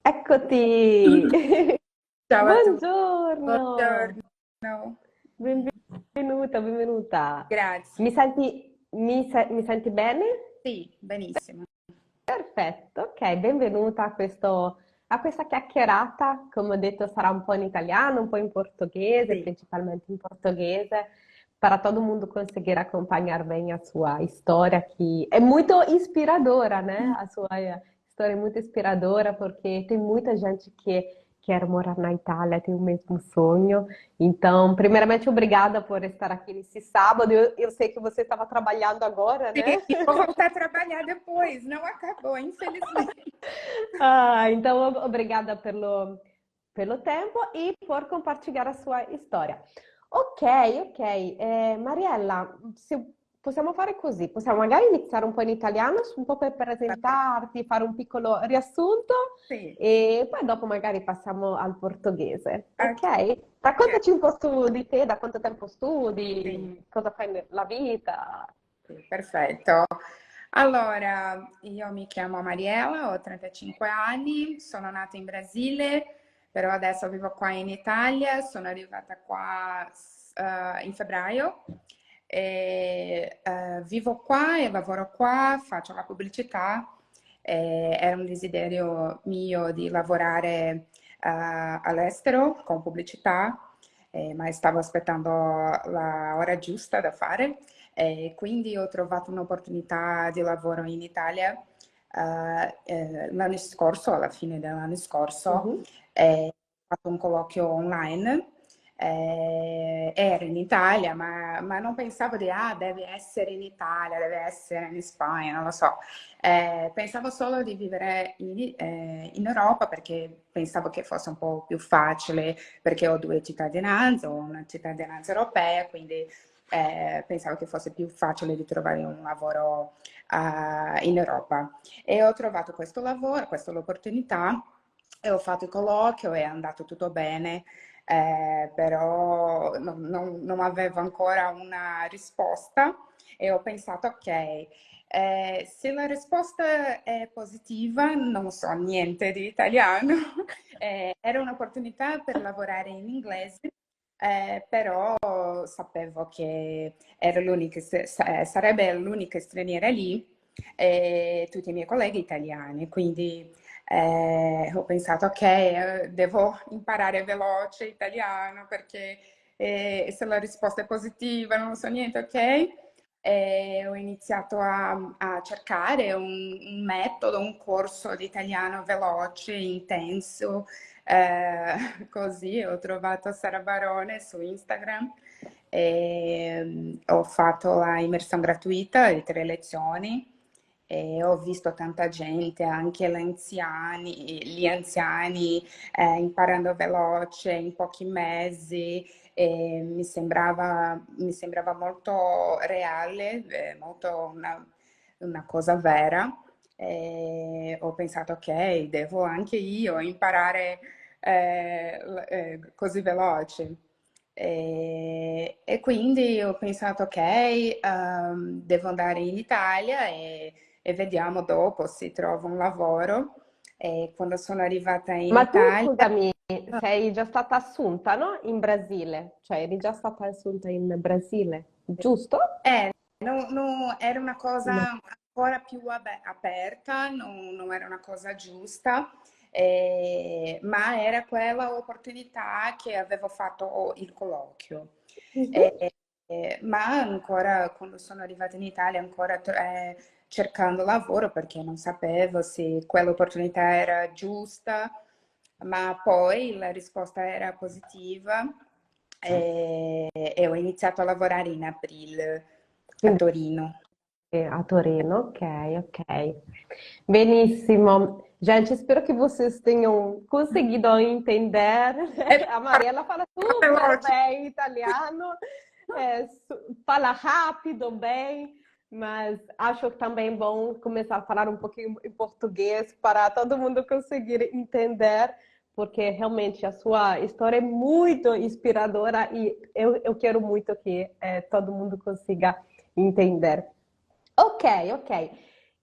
Eccoti! Ciao a tutti, Buongiorno! buongiorno. Benvenuta, benvenuta. Grazie. Mi senti bene? Sì, benissimo. Perfetto, ok, benvenuta a questa chiacchierata. Come ho detto, sarà un po' in italiano, un po' in portuguese, Sì. principalmente in portuguese, para todo mundo conseguir acompanhar bem a sua história, que é muito inspiradora, né? A sua história é muito inspiradora, porque tem muita gente que quer morar na Itália, tem o mesmo sonho. Então, primeiramente, obrigada por estar aqui nesse sábado. Eu sei que você estava trabalhando agora, Sim, né? vou voltar a trabalhar depois. Não acabou, infelizmente. Ah, então, obrigada pelo tempo e por compartilhar a sua storia. Ok, ok. Mariella, se possiamo fare così, possiamo magari iniziare un po' in italiano, un po' per Va bene. presentarti, fare un piccolo riassunto Sì, e poi dopo magari passiamo al portoghese, ok, ok? ok, Raccontaci un po' su di te, da quanto tempo sì, studi, cosa fai nella vita. sì, perfetto. Allora, io mi chiamo Mariela, ho 35 anni, sono nata in Brasile, però adesso vivo qua in Italia, sono arrivata qua in febbraio. Vivo qua e lavoro qua, faccio la pubblicità. Era un desiderio mio di lavorare all'estero con pubblicità, ma stavo aspettando la ora giusta da fare. E quindi ho trovato un'opportunità di lavoro in Italia l'anno scorso, alla fine dell'anno scorso, Mhm. ho fatto un colloquio online. Ero in Italia, ma non pensavo di, deve essere in Italia, deve essere in Spagna, non lo so. Pensavo solo di vivere in Europa perché pensavo che fosse un po' più facile, perché ho due cittadinanze, ho una cittadinanza europea, quindi pensavo che fosse più facile di trovare un lavoro in Europa. E ho trovato questo lavoro, questa l'opportunità, e ho fatto il colloquio, è andato tutto bene. Però non avevo ancora una risposta e ho pensato, ok, se la risposta è positiva, non so niente di italiano, era un'opportunità per lavorare in inglese, però sapevo che ero sarebbe l'unica straniera lì e tutti i miei colleghi italiani, quindi ho pensato, ok, devo imparare veloce italiano perché se la risposta è positiva, non so niente, ok? E ho iniziato a cercare un metodo, un corso di italiano veloce, intenso, così ho trovato Sara Barone su Instagram e ho fatto la immersione gratuita di 3 lezioni e ho visto tanta gente, anche gli anziani, imparando veloce in pochi mesi e mi sembrava molto reale, molto una cosa vera. E ho pensato, ok, devo anche io imparare così veloce. E quindi ho pensato, ok, devo andare in Italia e vediamo dopo se trovo un lavoro. E quando sono arrivata in Ma tu, Italia, scusami, sei già stata assunta, no? In Brasile, cioè eri già stata assunta in Brasile, giusto? era una No. cosa ancora più aperta, non era una cosa giusta, ma era quella opportunità che avevo fatto il colloquio. Mhm. Eh, ma ancora quando sono arrivata in Italia, ancora cercando lavoro perché non sapevo se quell'opportunità era giusta, ma poi la risposta era positiva e ho iniziato a lavorare in aprile a Quindi Torino. a Torino, ok, ok. Benissimo. Gente, spero que vocês tenham conseguido entender. E A Mariela fala super veloce. bem italiano, fala rápido, bem, mas acho também bom começar a falar um pouquinho em português para todo mundo conseguir entender, porque realmente a sua história é muito inspiradora e eu quero muito que todo mundo consiga entender. Ok, ok.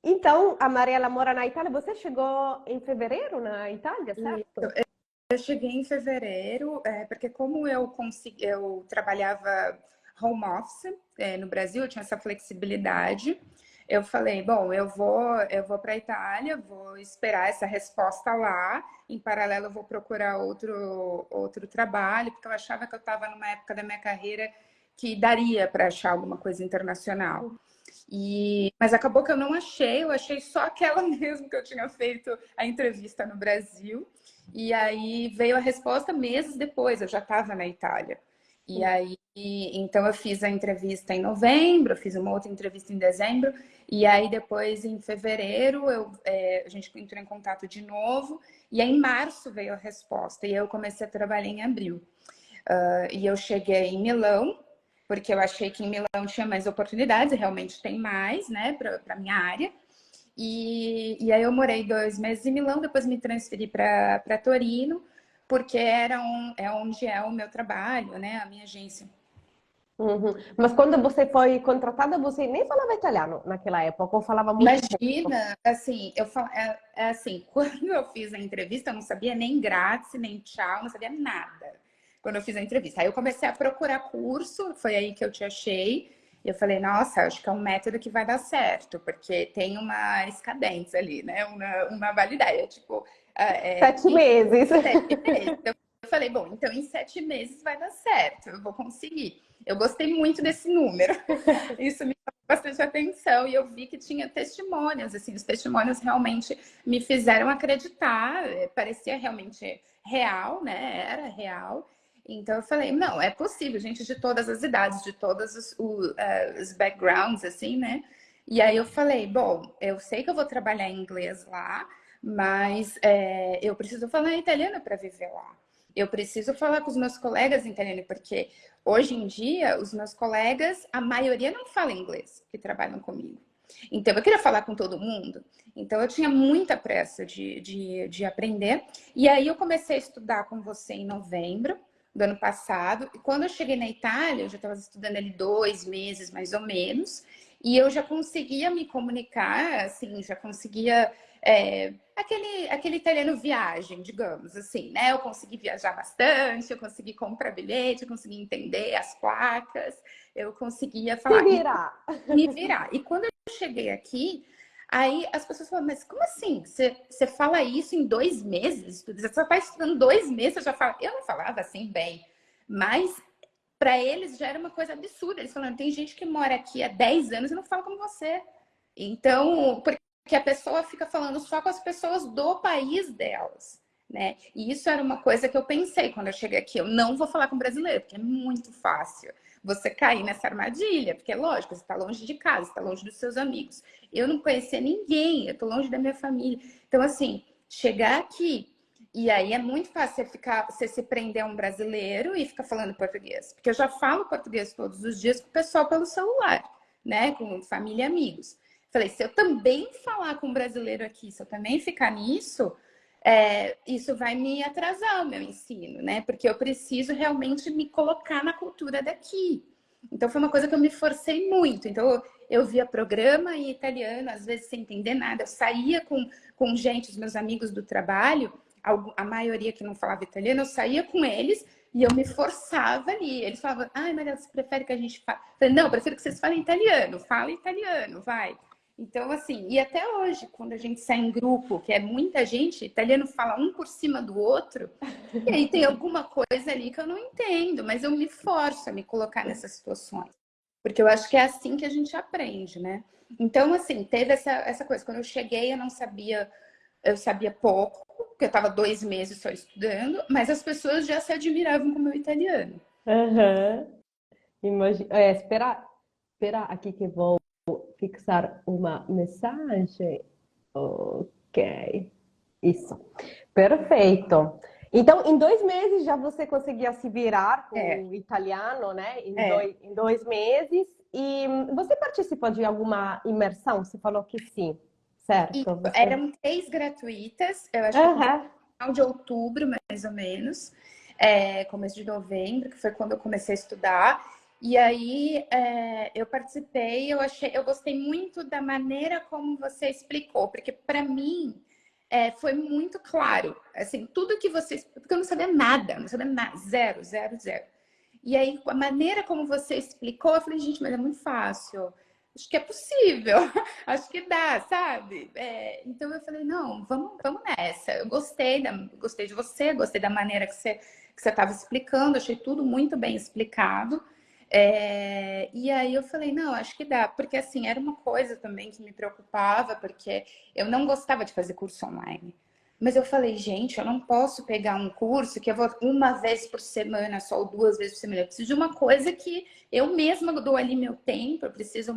Então, a Mariela mora na Itália. Você chegou em fevereiro na Itália, E certo? eu cheguei em fevereiro, porque como eu trabalhava home office, no Brasil, eu tinha essa flexibilidade. Eu falei, bom, eu vou para a Itália, vou esperar essa resposta lá. Em paralelo, eu vou procurar outro trabalho, porque eu achava que eu estava numa época da minha carreira que daria para achar alguma coisa internacional. Mas acabou que eu não achei, eu achei só aquela mesmo que eu tinha feito a entrevista no Brasil. E aí veio a resposta meses depois, eu já estava na Itália. E aí, então eu fiz a entrevista em novembro, eu fiz uma outra entrevista em dezembro, e aí depois em fevereiro a gente entrou em contato de novo, e aí em março veio a resposta, e eu comecei a trabalhar em abril. E eu cheguei em Milão, porque eu achei que em Milão tinha mais oportunidades, e realmente tem mais, né, para a minha área. E aí eu morei 2 meses em Milão, depois me transferi para Torino, porque é onde é o meu trabalho, né, a minha agência. Uhum. Mas quando você foi contratada, você nem falava italiano naquela época, ou falava muito pouco? Imagina, assim, assim, quando eu fiz a entrevista, eu não sabia nem grátis, nem tchau, não sabia nada. Quando eu fiz a entrevista. Aí eu comecei a procurar curso, foi aí que eu te achei. E eu falei, nossa, acho que é um método que vai dar certo, porque tem uma escadência ali, né? Uma validade. Tipo, 7 meses. 7 meses. Eu falei, bom, então em 7 meses vai dar certo, eu vou conseguir. Eu gostei muito desse número. Isso me chamou bastante atenção e eu vi que tinha testemunhos, assim, os testemunhos realmente me fizeram acreditar, parecia realmente real, né? Era real. Então eu falei, não, é possível, gente de todas as idades, de todos os backgrounds, assim, né? E aí eu falei, bom, eu sei que eu vou trabalhar em inglês lá, mas eu preciso falar italiano para viver lá. Eu preciso falar com os meus colegas em italiano, porque hoje em dia, os meus colegas, a maioria não fala inglês, que trabalham comigo. Então, eu queria falar com todo mundo. Então, eu tinha muita pressa de aprender. E aí, eu comecei a estudar com você em novembro do ano passado. E quando eu cheguei na Itália, eu já estava estudando ali 2 meses, mais ou menos. E eu já conseguia me comunicar, assim, já conseguia... aquele italiano viagem, digamos assim, né? Eu consegui viajar bastante, eu consegui comprar bilhete, eu consegui entender as placas, eu conseguia Se falar e virar. me virar. E quando eu cheguei aqui, aí as pessoas falam, mas como assim? Você fala isso em 2 meses? Você só está estudando 2 meses, você já fala. Eu não falava assim bem, mas para eles já era uma coisa absurda. Eles falaram, tem gente que mora aqui há 10 anos e não fala como você. Então, porque a pessoa fica falando só com as pessoas do país delas, né? E isso era uma coisa que eu pensei quando eu cheguei aqui. Eu não vou falar com brasileiro, porque é muito fácil você cair nessa armadilha, porque é lógico, você está longe de casa, você está longe dos seus amigos. Eu não conhecia ninguém, eu estou longe da minha família. Então, assim, chegar aqui e aí é muito fácil você se prender a um brasileiro e ficar falando português. Porque eu já falo português todos os dias com o pessoal pelo celular, né? Com família e amigos. Falei, se eu também falar com um brasileiro aqui, se eu também ficar nisso, isso vai me atrasar o meu ensino, né? Porque eu preciso realmente me colocar na cultura daqui. Então foi uma coisa que eu me forcei muito. Então eu via programa em italiano, às vezes sem entender nada. Eu saía com gente, os meus amigos do trabalho, a maioria que não falava italiano, eu saía com eles e eu me forçava ali. Eles falavam, ai, Maria, você prefere que a gente fale? Eu falei, não, eu prefiro que vocês falem italiano. Fala italiano, vai. Então, assim, e até hoje, quando a gente sai em grupo, que é muita gente, italiano fala um por cima do outro, e aí tem alguma coisa ali que eu não entendo, mas eu me forço a me colocar nessas situações. Porque eu acho que é assim que a gente aprende, né? Então, assim, teve essa coisa. Quando eu cheguei, eu sabia pouco, porque eu estava 2 meses só estudando, mas as pessoas já se admiravam com o meu italiano. Aham. Espera aqui que vou fixar uma mensagem. Ok. Isso. Perfeito. Então, em 2 meses já você conseguia se virar É, com o italiano, né? Em é. dois, em 2 meses. E você participou de alguma imersão? Você falou que sim, E certo? Você... eram 3 gratuitas, eu acho que eu Aham. final de outubro, mais ou menos, começo de novembro, que foi quando eu comecei a estudar. E aí eu participei, eu gostei muito da maneira como você explicou, porque para mim foi muito claro, assim, tudo que você, porque eu não sabia nada, não sabia nada, zero, zero, zero. E aí a maneira como você explicou, eu falei, gente, mas é muito fácil. Acho que é possível, acho que dá, sabe? Então eu falei, não, vamos nessa. Eu gostei de você, gostei da maneira que você estava explicando, achei tudo muito bem explicado. E aí eu falei, não, acho que dá, porque assim, era uma coisa também que me preocupava, porque eu não gostava de fazer curso online. Mas eu falei, gente, eu não posso pegar um curso que eu vou uma vez por semana, só ou duas vezes por semana. Eu preciso de uma coisa que eu mesma dou ali meu tempo, eu preciso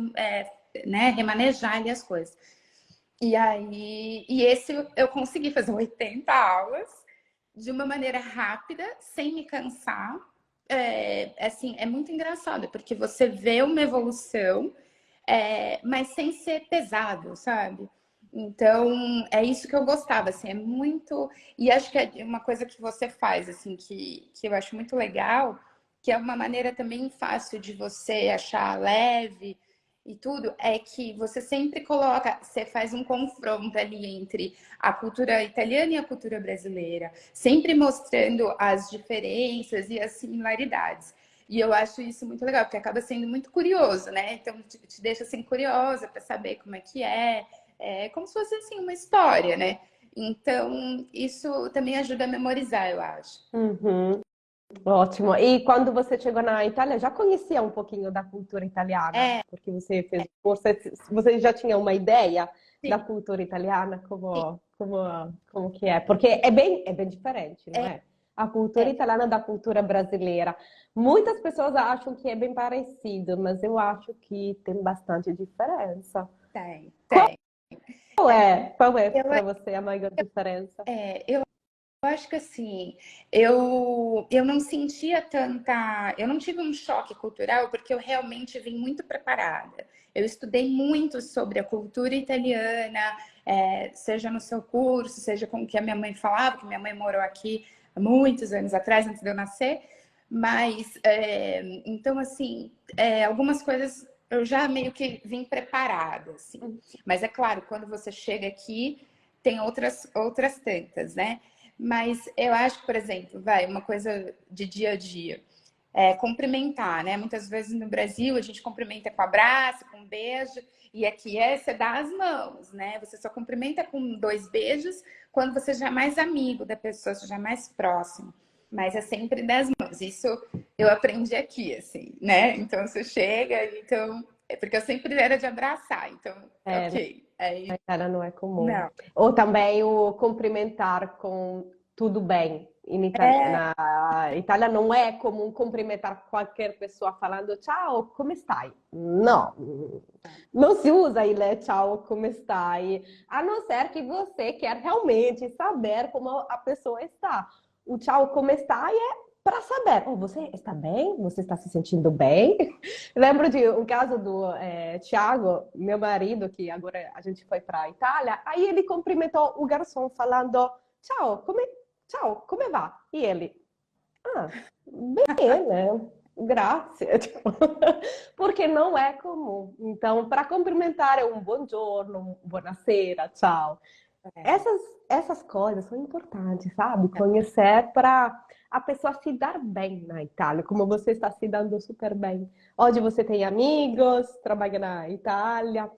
né, remanejar ali as coisas. E aí, esse eu consegui fazer 80 aulas de uma maneira rápida, sem me cansar. Assim, é muito engraçado, porque você vê uma evolução, mas sem ser pesado, sabe? Então, é isso que eu gostava, assim, é muito... E acho que é uma coisa que você faz, assim, que eu acho muito legal, que é uma maneira também fácil de você achar leve e tudo, é que você sempre coloca, você faz um confronto ali entre a cultura italiana e a cultura brasileira, sempre mostrando as diferenças e as similaridades. E eu acho isso muito legal, porque acaba sendo muito curioso, né? Então, te deixa assim curiosa para saber como é que é como se fosse assim uma história, né? Então, isso também ajuda a memorizar, eu acho. Uhum. Ótimo. E quando você chegou na Itália, já conhecia um pouquinho da cultura italiana? É, Porque você fez, você já tinha uma ideia da sim, cultura italiana, sim. como que é? Porque é bem diferente, não É, é? A cultura é, italiana da cultura brasileira. Muitas pessoas acham que é bem parecido, mas eu acho que tem bastante diferença. tem, tem. É, Qual é eu, para você a maior diferença? eu acho que assim, eu não sentia tanta. Eu não tive um choque cultural porque eu realmente vim muito preparada. Eu estudei muito sobre a cultura italiana, seja no seu curso, seja com o que a minha mãe falava, que minha mãe morou aqui há muitos anos atrás, antes de eu nascer. Mas, então, assim, algumas coisas eu já meio que vim preparada, assim. Mas é claro, quando você chega aqui, tem outras tantas, né? Mas eu acho que, por exemplo, uma coisa de dia a dia. Cumprimentar, né? Muitas vezes no Brasil a gente cumprimenta com abraço, com beijo, e aqui você dá as mãos, né? Você só cumprimenta com 2 beijos quando você já é mais amigo da pessoa, você já é mais próximo. Mas é sempre das mãos. Isso eu aprendi aqui, assim, né? Então você chega, então. Porque eu sempre era de abraçar, então, É, ok. na Aí, Itália não é comum. não. Ou também o cumprimentar com tudo bem. É, Na Itália não é comum cumprimentar qualquer pessoa falando ciao, come stai? Não, não se usa il ciao, come stai, a não ser que você quer realmente saber como a pessoa está. O ciao, come stai é para saber, oh, você está bem? Você está se sentindo bem? Lembro de um caso do Thiago, meu marido, que agora a gente foi para a Itália, aí ele cumprimentou o garçom falando ciao, come va? E ele, ah, bene, grazie, tipo, porque não é comum. Então, para cumprimentar é um buongiorno, um buonasera, tchau. é, Essas coisas são importantes, sabe? Conhecer para a pessoa se dar bem na Itália, como você está se dando super bem. Hoje você tem amigos, trabalha na Itália.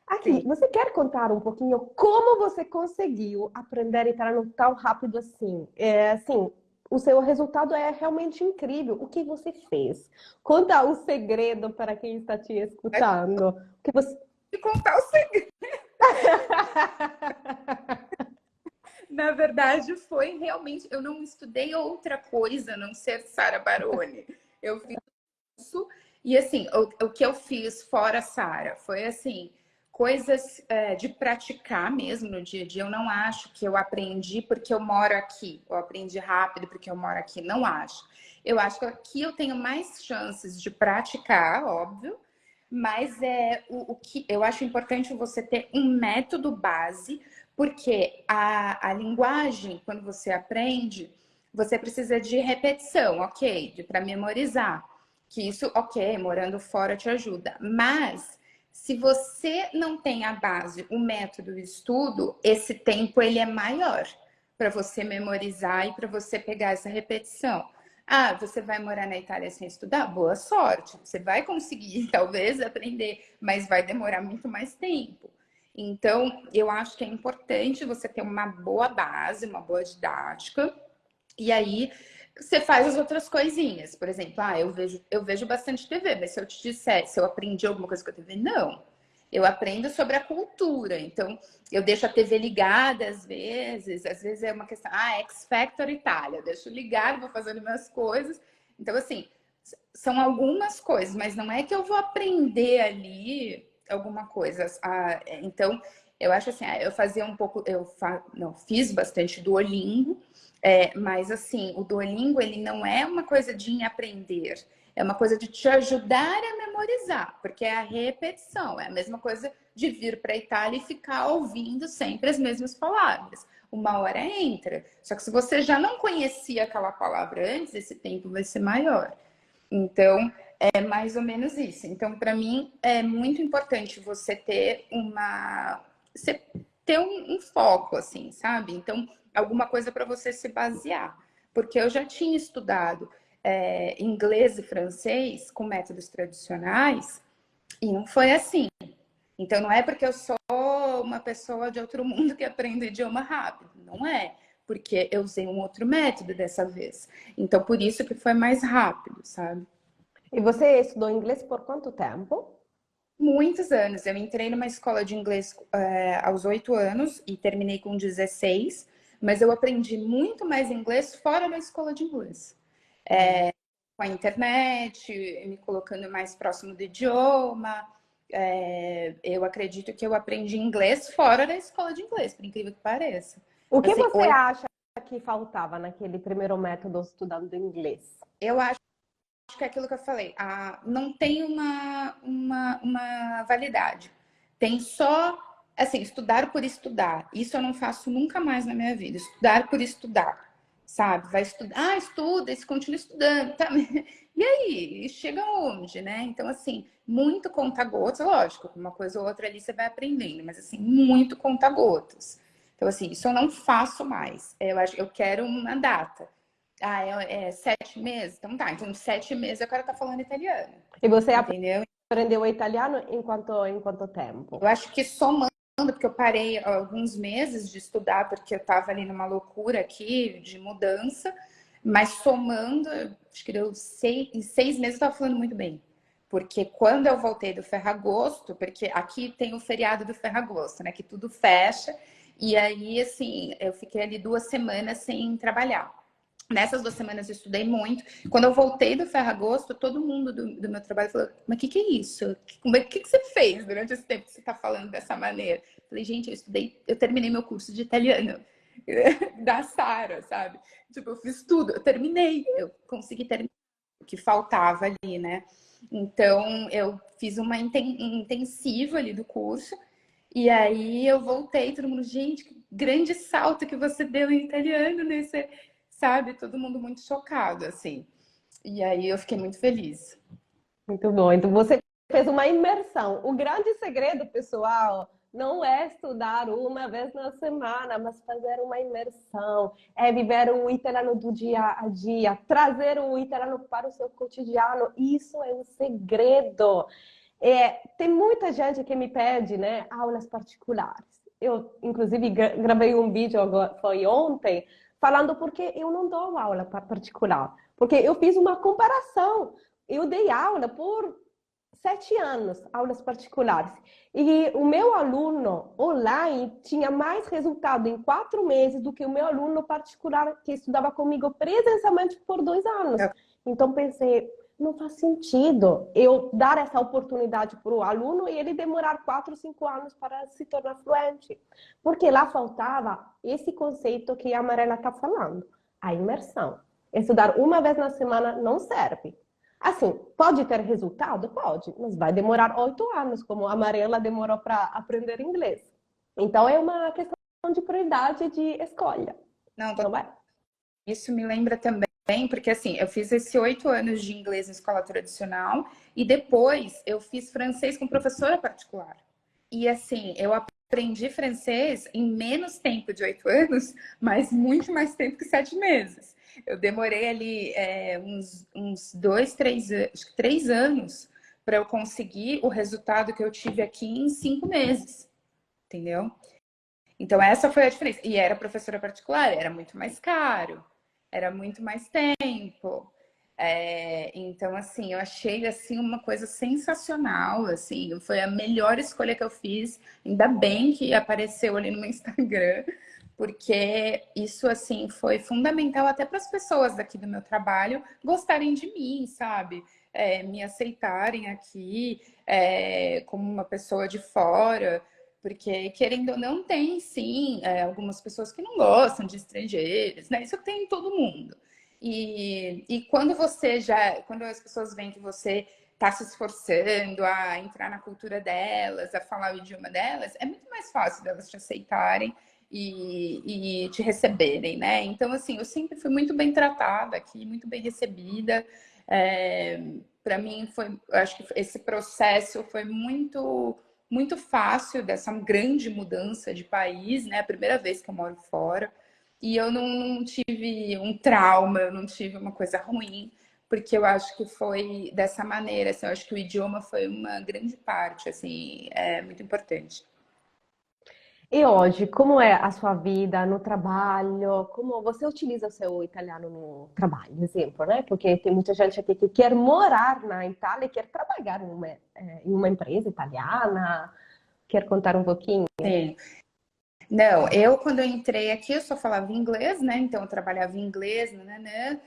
Aqui, sim. você quer contar um pouquinho como você conseguiu aprender italiano tão rápido assim? Assim, o seu resultado é realmente incrível. O que você fez? Conta o segredo para quem está te escutando. O que você... E contar o segredo. Na verdade, foi realmente. Eu não estudei outra coisa a não ser Sara Baroni. Eu fiz isso. E assim, o que eu fiz fora Sara foi assim. Coisas de praticar mesmo no dia a dia. Eu não acho que eu aprendi porque eu moro aqui. Eu aprendi rápido porque eu moro aqui. Não acho. Eu acho que aqui eu tenho mais chances de praticar, óbvio. Mas o que eu acho importante você ter um método base, porque a linguagem, quando você aprende, você precisa de repetição, ok? Para memorizar. Que isso, ok, morando fora te ajuda. Mas se você não tem a base, o método de estudo, esse tempo ele é maior para você memorizar e para você pegar essa repetição. Ah, você vai morar na Itália sem estudar? Boa sorte. Você vai conseguir, talvez, aprender, mas vai demorar muito mais tempo. Então, eu acho que é importante você ter uma boa base, uma boa didática, e aí você faz as outras coisinhas. Por exemplo, eu vejo bastante TV, mas se eu te disser se eu aprendi alguma coisa com a TV, não. Eu aprendo sobre a cultura. Então, eu deixo a TV ligada às vezes é uma questão, X Factor Itália, eu deixo ligado, vou fazendo minhas coisas. Então, assim, são algumas coisas, mas não é que eu vou aprender ali alguma coisa. Então, eu acho assim, eu fazia um pouco, não, fiz bastante Duolingo, mas assim, o Duolingo ele não é uma coisa de aprender, é uma coisa de te ajudar a memorizar, porque é a repetição, é a mesma coisa de vir para a Itália e ficar ouvindo sempre as mesmas palavras. Uma hora entra. Só que se você já não conhecia aquela palavra antes, esse tempo vai ser maior. Então, é mais ou menos isso. Então, para mim, é muito importante você ter um foco, assim, sabe? Então, alguma coisa para você se basear. Porque eu já tinha estudado inglês e francês com métodos tradicionais e não foi assim. Então, não é porque eu sou uma pessoa de outro mundo que aprende idioma rápido. Não é. Porque eu usei um outro método dessa vez. Então, por isso que foi mais rápido, sabe? E você estudou inglês por quanto tempo? Muitos anos. Eu entrei numa escola de inglês aos 8 anos e terminei com 16, mas eu aprendi muito mais inglês fora da escola de inglês. Com a internet, me colocando mais próximo do idioma. Eu acredito que eu aprendi inglês fora da escola de inglês, por incrível que pareça. O que Assim, você acha que faltava naquele primeiro método estudando inglês? eu acho que é aquilo que eu falei, não tem uma validade. Tem só, assim, estudar por estudar. Isso eu não faço nunca mais na minha vida. Estudar por estudar, sabe? Vai estudar, estuda, e continua estudando. Tá? E aí? Chega onde, né? Então, assim, muito conta-gotas, lógico, uma coisa ou outra ali você vai aprendendo, mas, assim, muito conta-gotas. Então, assim, isso eu não faço mais. Eu quero uma data. 7 meses? Então tá, então 7 meses eu quero estar falando italiano. E você Entendeu? aprendeu italiano em quanto tempo? Eu acho que somando, porque eu parei alguns meses de estudar, porque eu estava ali numa loucura aqui de mudança, mas somando, acho que deu em 6 meses eu estava falando muito bem. Porque quando eu voltei do Ferragosto, porque aqui tem o feriado do Ferragosto, né? Que tudo fecha. E aí, assim, eu fiquei ali 2 semanas sem trabalhar. Nessas 2 semanas eu estudei muito. Quando eu voltei do Ferragosto, todo mundo do meu trabalho falou: mas o que é isso? Que você fez durante esse tempo que você está falando dessa maneira? Eu falei, gente, eu terminei meu curso de italiano da Sara, sabe? Tipo, eu fiz tudo, eu terminei, eu consegui terminar o que faltava ali, né? Então, eu fiz uma intensiva ali do curso, e aí eu voltei, todo mundo, gente, que grande salto que você deu em italiano nesse, sabe? Todo mundo muito chocado, assim. E aí eu fiquei muito feliz. Muito bom. Então você fez uma imersão. O grande segredo, pessoal, não é estudar uma vez na semana, mas fazer uma imersão. É viver o italiano do dia a dia, trazer o italiano para o seu cotidiano. Isso é um segredo. Tem muita gente que me pede, né, aulas particulares. Eu, inclusive, gravei um vídeo, foi ontem, falando porque eu não dou aula particular. Porque eu fiz uma comparação. Eu dei aula por 7 anos, aulas particulares. E o meu aluno online tinha mais resultado em 4 meses do que o meu aluno particular que estudava comigo presencialmente por 2 anos. Então pensei, não faz sentido eu dar essa oportunidade para o aluno e ele demorar 4, 5 anos para se tornar fluente. Porque lá faltava esse conceito que a Mariela está falando, a imersão. Estudar uma vez na semana não serve. Assim, pode ter resultado? Pode, mas vai demorar 8 anos, como a Mariela demorou para aprender inglês. Então, é uma questão de prioridade de escolha. Não, Não vai? isso me lembra também porque assim, eu fiz esses 8 anos de inglês na escola tradicional e depois eu fiz francês com professora particular. E assim, eu aprendi francês em menos tempo de 8 anos, mas muito mais tempo que 7 meses. Eu demorei ali uns 3 anos para eu conseguir o resultado que eu tive aqui em 5 meses, entendeu? Então essa foi a diferença. E era professora particular, era muito mais caro, era muito mais tempo. Então, assim, eu achei assim uma coisa sensacional, assim, foi a melhor escolha que eu fiz. Ainda bem que apareceu ali no meu Instagram, porque isso assim foi fundamental até para as pessoas daqui do meu trabalho gostarem de mim, sabe? Me aceitarem aqui como uma pessoa de fora. Porque, querendo ou não, tem sim algumas pessoas que não gostam de estrangeiros, né? Isso tem em todo mundo. E quando as pessoas veem que você está se esforçando a entrar na cultura delas, a falar o idioma delas, é muito mais fácil delas te aceitarem e te receberem, né? Então, assim, eu sempre fui muito bem tratada aqui, muito bem recebida. Para mim, acho que esse processo foi muito fácil dessa grande mudança de país, né? A primeira vez que eu moro fora. E eu não tive um trauma, eu não tive uma coisa ruim, porque eu acho que foi dessa maneira, assim, eu acho que o idioma foi uma grande parte, assim, muito importante. E hoje, como é a sua vida no trabalho? Como você utiliza o seu italiano no trabalho, exemplo, né? Porque tem muita gente aqui que quer morar na Itália e quer trabalhar em uma empresa italiana. Quer contar um pouquinho? Sim. Não, quando eu entrei aqui, eu só falava inglês, né? Então eu trabalhava em inglês, nananã.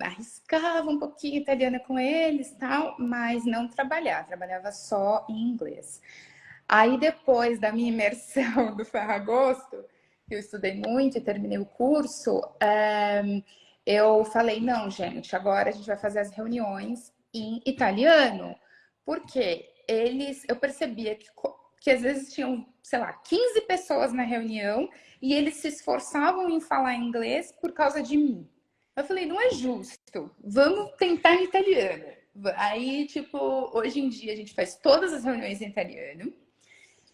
Arriscava um pouquinho italiano com eles, tal, mas não trabalhava só em inglês. Aí depois da minha imersão do Ferragosto, que eu estudei muito e terminei o curso, eu falei, não, gente, agora a gente vai fazer as reuniões em italiano, porque eu percebia que às vezes tinham, sei lá, 15 pessoas na reunião e eles se esforçavam em falar inglês por causa de mim. Eu falei, não é justo, vamos tentar em italiano. Aí, tipo, hoje em dia a gente faz todas as reuniões em italiano.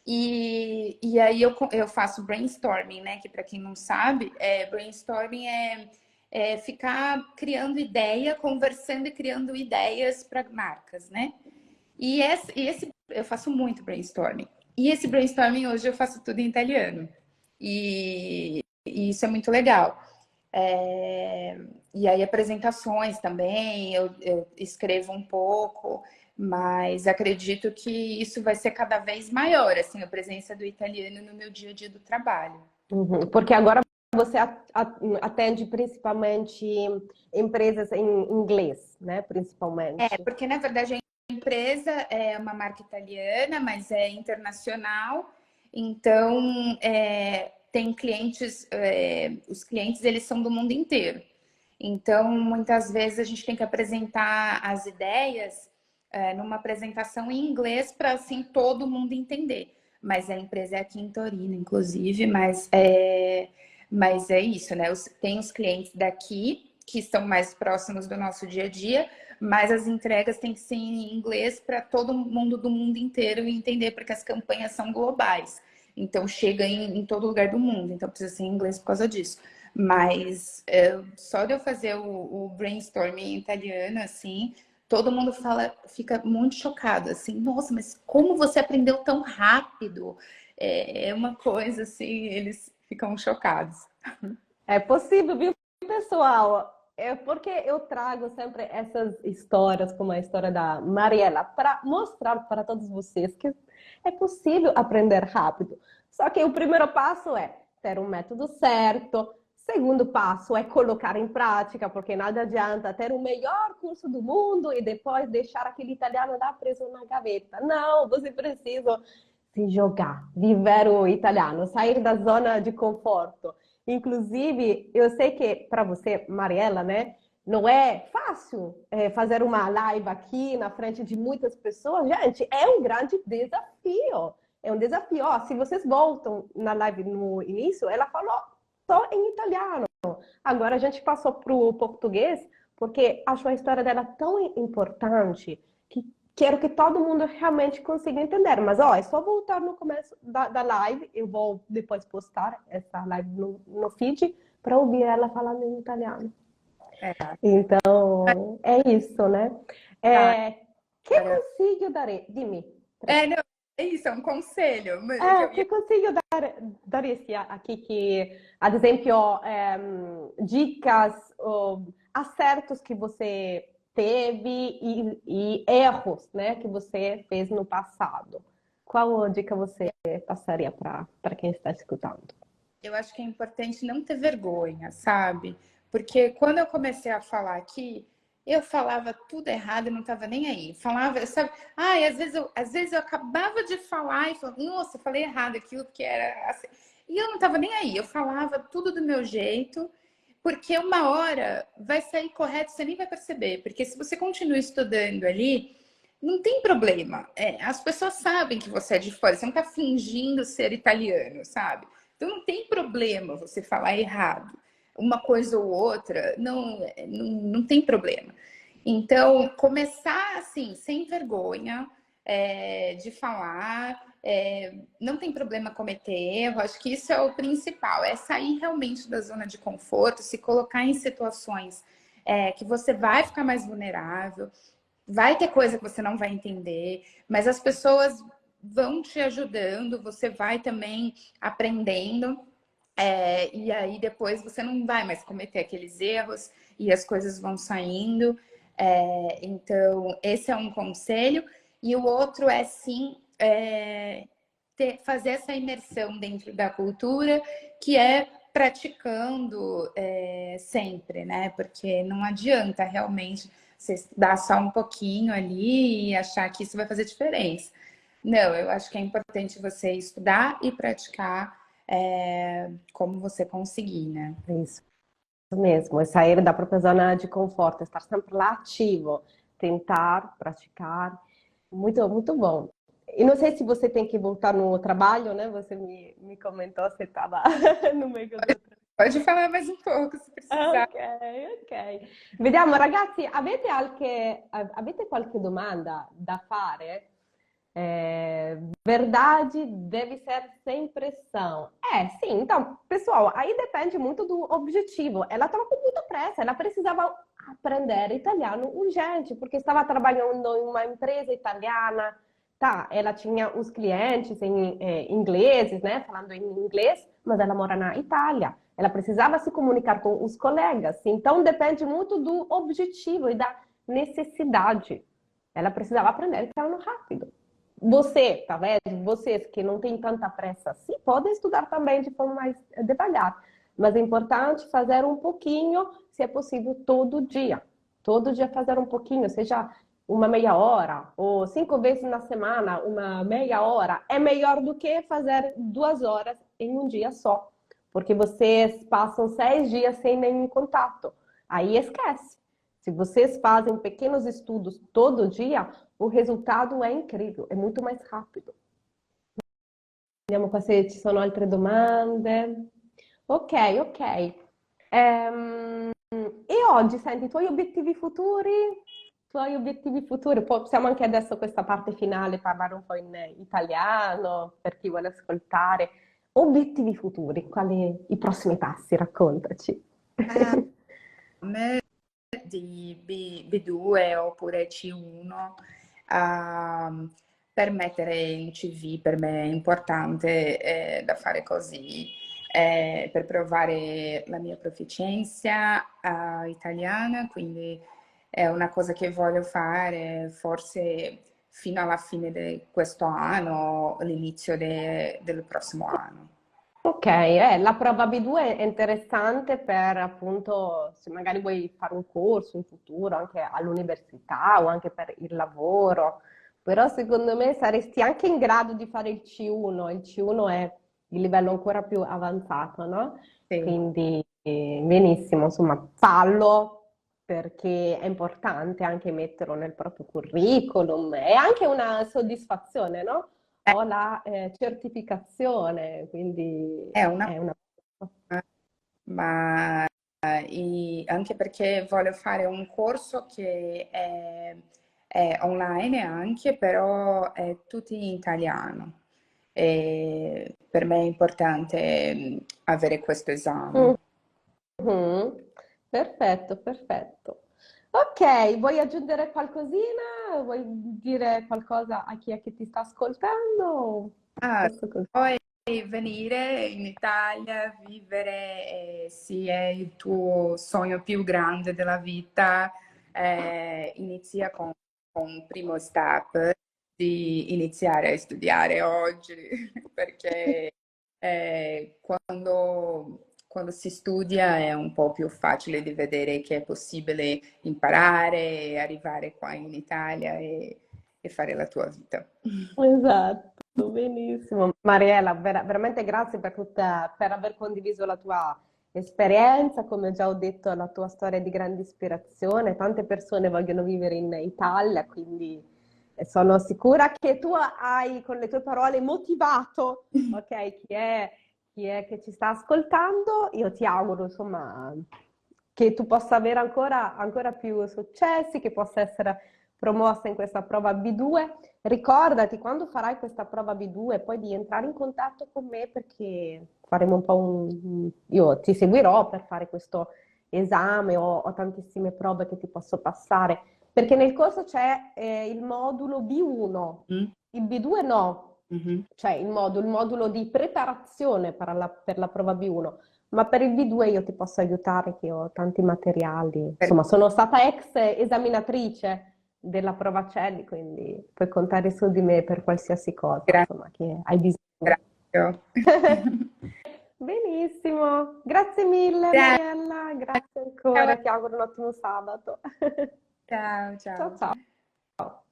E aí eu faço brainstorming, né? Que para quem não sabe, brainstorming é ficar criando ideia, conversando e criando ideias para marcas, né? E esse eu faço muito brainstorming. E esse brainstorming hoje eu faço tudo em italiano. E isso é muito legal. E aí apresentações também, eu escrevo um pouco, mas acredito que isso vai ser cada vez maior, assim, a presença do italiano no meu dia a dia do trabalho. Uhum. Porque agora você atende principalmente empresas em inglês, né? Principalmente. Porque na verdade a empresa é uma marca italiana, mas é internacional, então tem clientes, os clientes eles são do mundo inteiro. Então, muitas vezes a gente tem que apresentar as ideias numa apresentação em inglês para assim todo mundo entender. Mas a empresa é aqui em Torino, inclusive, mas é isso, né? Tem os clientes daqui que estão mais próximos do nosso dia a dia, mas as entregas têm que ser em inglês para todo mundo do mundo inteiro entender, porque as campanhas são globais. Então, chega em todo lugar do mundo. Então, precisa ser em inglês por causa disso. Mas só de eu fazer o brainstorming em italiano, assim, todo mundo fica muito chocado, assim, nossa, mas como você aprendeu tão rápido? É uma coisa assim, eles ficam chocados. É possível, viu, pessoal? É porque eu trago sempre essas histórias, como a história da Mariela, para mostrar para todos vocês que é possível aprender rápido. Só que o primeiro passo é ter um método certo. Segundo passo é colocar em prática, porque nada adianta ter o melhor curso do mundo e depois deixar aquele italiano lá preso na gaveta. Não, você precisa se jogar, viver o italiano, sair da zona de conforto. Inclusive, eu sei que para você, Mariela, né, não é fácil fazer uma live aqui na frente de muitas pessoas. Gente, é um grande desafio. É um desafio. Ó, se vocês voltam na live no início, ela falou só em italiano. Agora a gente passou para o português porque acho a história dela tão importante que quero que todo mundo realmente consiga entender. Mas, ó, é só voltar no começo da live. Eu vou depois postar essa live no feed para ouvir ela falando em italiano. É, Então, é isso, né? tá, Que cara. consiglio dare... Dimmi, prego. Não, é isso, é um conselho que eu Che ia. consiglio daresti a chi que, ad esempio, dicas ou acertos que você teve e erros, né, que você fez no passado? Qual dica você passaria para quem está escutando? Eu acho que é importante não ter vergonha, sabe? Porque quando eu comecei a falar aqui, eu falava tudo errado e não estava nem aí. Falava, sabe? E às vezes eu acabava de falar e falava, nossa, eu falei errado aquilo porque era assim. E eu não estava nem aí. Eu falava tudo do meu jeito, porque uma hora vai sair correto, você nem vai perceber. Porque se você continua estudando ali, não tem problema. As pessoas sabem que você é de fora, você não está fingindo ser italiano, sabe? Então não tem problema você falar errado. Uma coisa ou outra, não tem problema. Então, começar assim, sem vergonha de falar, não tem problema cometer erro, acho que isso é o principal, é sair realmente da zona de conforto, se colocar em situações que você vai ficar mais vulnerável, vai ter coisa que você não vai entender, mas as pessoas vão te ajudando, você vai também aprendendo, e aí depois você não vai mais cometer aqueles erros e as coisas vão saindo. Então, esse é um conselho. E o outro é sim fazer essa imersão dentro da cultura, que é praticando sempre, né? Porque não adianta realmente você estudar só um pouquinho ali e achar que isso vai fazer diferença. Não, eu acho que é importante você estudar e praticar como você conseguir, né? Isso mesmo, é sair da própria zona de conforto, estar sempre lá ativo, tentar, praticar. Muito, muito bom. E não sei se você tem que voltar no trabalho, né? Você me comentou, você estava no meio do trabalho. Pode falar mais um pouco, se precisar. Ok, ok. Vediamo, ragazzi, avete qualche domanda da fare? Verdade deve ser sem pressão. Sim, então, pessoal, aí depende muito do objetivo. Ela estava com muita pressa, ela precisava aprender italiano urgente, porque estava trabalhando em uma empresa italiana, tá? Ela tinha os clientes ingleses, né? Falando em inglês, mas ela mora na Itália. Ela precisava se comunicar com os colegas. Então, depende muito do objetivo e da necessidade. Ela precisava aprender italiano rápido. Você, tá vendo? Vocês que não têm tanta pressa assim, podem estudar também de forma mais devagar. Mas é importante fazer um pouquinho, se é possível, todo dia. Todo dia fazer um pouquinho, seja uma meia hora, ou 5 vezes na semana, uma meia hora. É melhor do que fazer 2 horas em um dia só. Porque vocês passam 6 dias sem nenhum contato. Aí esquece. Se vocês fazem pequenos estudos todo dia, o resultado é incrível, è molto mais rápido. Vediamo qua se ci sono altre domande. Ok, ok. E oggi, senti, i tuoi obiettivi futuri? Tuoi obiettivi futuri? Poi possiamo anche adesso questa parte finale parlare un po' in italiano per chi vuole ascoltare. Obiettivi futuri, quali i prossimi passi? Raccontaci. Me di B2 oppure C1, per mettere in CV per me è importante da fare così, per provare la mia proficienza italiana, quindi è una cosa che voglio fare forse fino alla fine di questo anno, all'inizio del prossimo anno. Ok, la prova B2 è interessante per appunto se magari vuoi fare un corso in futuro anche all'università o anche per il lavoro, però secondo me saresti anche in grado di fare il C1, il C1 è il livello ancora più avanzato, no? Sì. Quindi benissimo, insomma, fallo perché è importante anche metterlo nel proprio curriculum, è anche una soddisfazione, no? Ho la certificazione, quindi È una è una... ma anche perché voglio fare un corso che è online anche, però è tutto in italiano. E per me è importante avere questo esame. Mhm. Perfetto, perfetto. Ok, vuoi aggiungere qualcosina? Vuoi dire qualcosa a chi è che ti sta ascoltando? Ah, Posso così. poi venire in Italia, vivere, sì, è il tuo sogno più grande della vita, inizia con un primo step di iniziare a studiare oggi, perché quando si studia è un po' più facile di vedere che è possibile imparare e arrivare qua in Italia e fare la tua vita. Esatto, benissimo. Mariela, veramente grazie per aver condiviso la tua esperienza, come già ho detto, la tua storia di grande ispirazione. Tante persone vogliono vivere in Italia, quindi sono sicura che tu hai con le tue parole motivato, ok, chi è che ci sta ascoltando. Io ti auguro, insomma, che tu possa avere ancora più successi, che possa essere promossa in questa prova B2. Ricordati, quando farai questa prova B2, poi di entrare in contatto con me perché faremo un po' Io ti seguirò per fare questo esame, ho tantissime prove che ti posso passare, perché nel corso c'è il modulo B1, Mm? il B2 no, Mhm. cioè il modulo di preparazione per la prova B1, ma per il B2 io ti posso aiutare che ho tanti materiali. Per- Insomma, sono stata ex esaminatrice della Provacelli, quindi puoi contare su di me per qualsiasi cosa, gra- insomma, che hai bisogno. Grazie. Benissimo, grazie mille Ciao, Mariella, grazie ancora, ti auguro un ottimo sabato. ciao, Ciao ciao. ciao.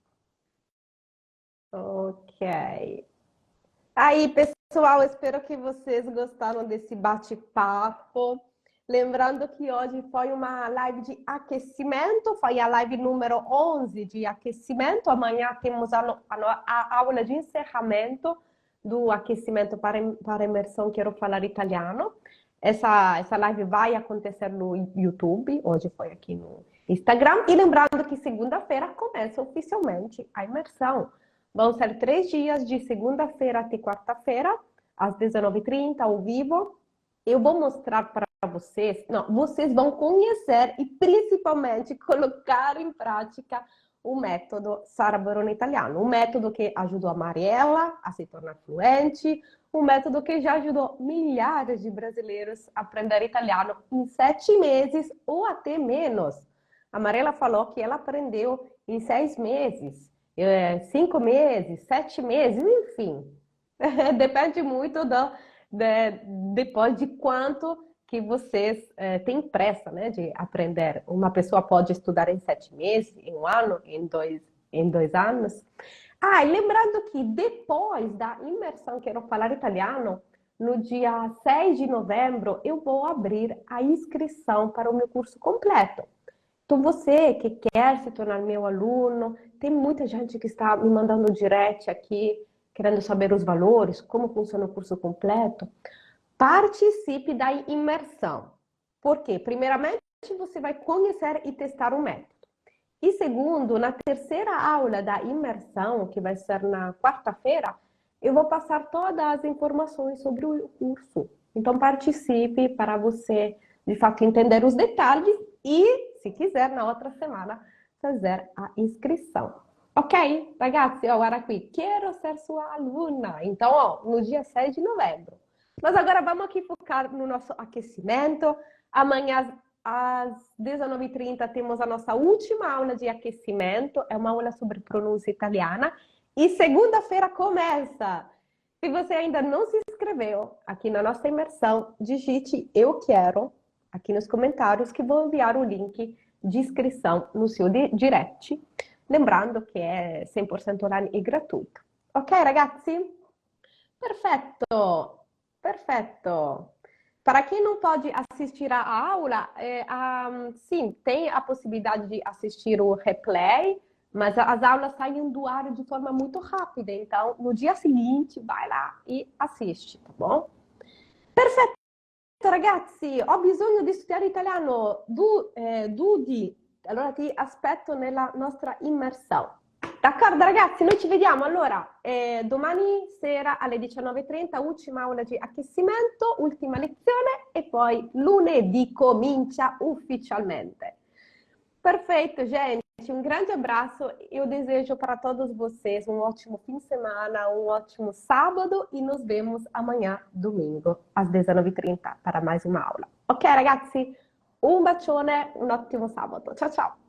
Ok. Aí, pessoal, espero que vocês gostaram desse bate-papo. Lembrando que hoje foi uma live de aquecimento, foi a live número 11 de aquecimento. Amanhã temos a aula de encerramento do aquecimento para imersão Quero Falar Italiano. Essa live vai acontecer no YouTube, hoje foi aqui no Instagram. E lembrando que segunda-feira começa oficialmente a imersão. Vão ser 3 dias, de segunda-feira até quarta-feira, às 19h30, ao vivo. Eu vou mostrar para vocês, não, vocês vão conhecer e principalmente colocar em prática o método Sara Barone Italiano, um método que ajudou a Mariela a se tornar fluente, um método que já ajudou milhares de brasileiros a aprender italiano em 7 meses ou até menos. A Mariela falou que ela aprendeu em 6 meses. 5 meses, 7 meses, enfim. Depende muito depois de quanto que vocês têm pressa, né, de aprender. Uma pessoa pode estudar em 7 meses, em um ano, em dois anos. Ah, e lembrando que depois da imersão Quero Falar Italiano, no dia 6 de novembro, eu vou abrir a inscrição para o meu curso completo. Então, você que quer se tornar meu aluno, tem muita gente que está me mandando direct aqui, querendo saber os valores, como funciona o curso completo. Participe da imersão. Por quê? Primeiramente, você vai conhecer e testar o método. E segundo, na terceira aula da imersão, que vai ser na quarta-feira, eu vou passar todas as informações sobre o curso. Então, participe para você, de fato, entender os detalhes e, se quiser, na outra semana, fazer a inscrição. Ok? Ragazzi, agora aqui, quero ser sua aluna. Então, ó, no dia 6 de novembro. Mas agora vamos aqui focar no nosso aquecimento. Amanhã às 19h30 temos a nossa última aula de aquecimento, é uma aula sobre pronúncia italiana. E segunda-feira começa! Se você ainda não se inscreveu aqui na nossa imersão, digite Eu Quero aqui nos comentários que vou enviar o link de inscrição no seu direct. Lembrando que é 100% online e gratuito. Ok, ragazzi? Perfetto, perfetto. Para quem não pode assistir a aula, sim, tem a possibilidade de assistir o replay, mas as aulas saem do ar de forma muito rápida. Então, no dia seguinte, vai lá e assiste, tá bom? Perfeito. ragazzi, ho bisogno di studiare italiano. Dudi, allora ti aspetto nella nostra immersione. D'accordo, ragazzi, noi ci vediamo allora domani sera alle 19:30, ultima aula di accessimento, ultima lezione e poi lunedì comincia ufficialmente. Perfeito, gente. Um grande abraço. Eu desejo para todos vocês um ótimo fim de semana, um ótimo sábado e nos vemos amanhã, domingo, às 19:30 para mais uma aula. Ok, ragazzi? Un bacione, un ottimo sabato. Ciao ciao!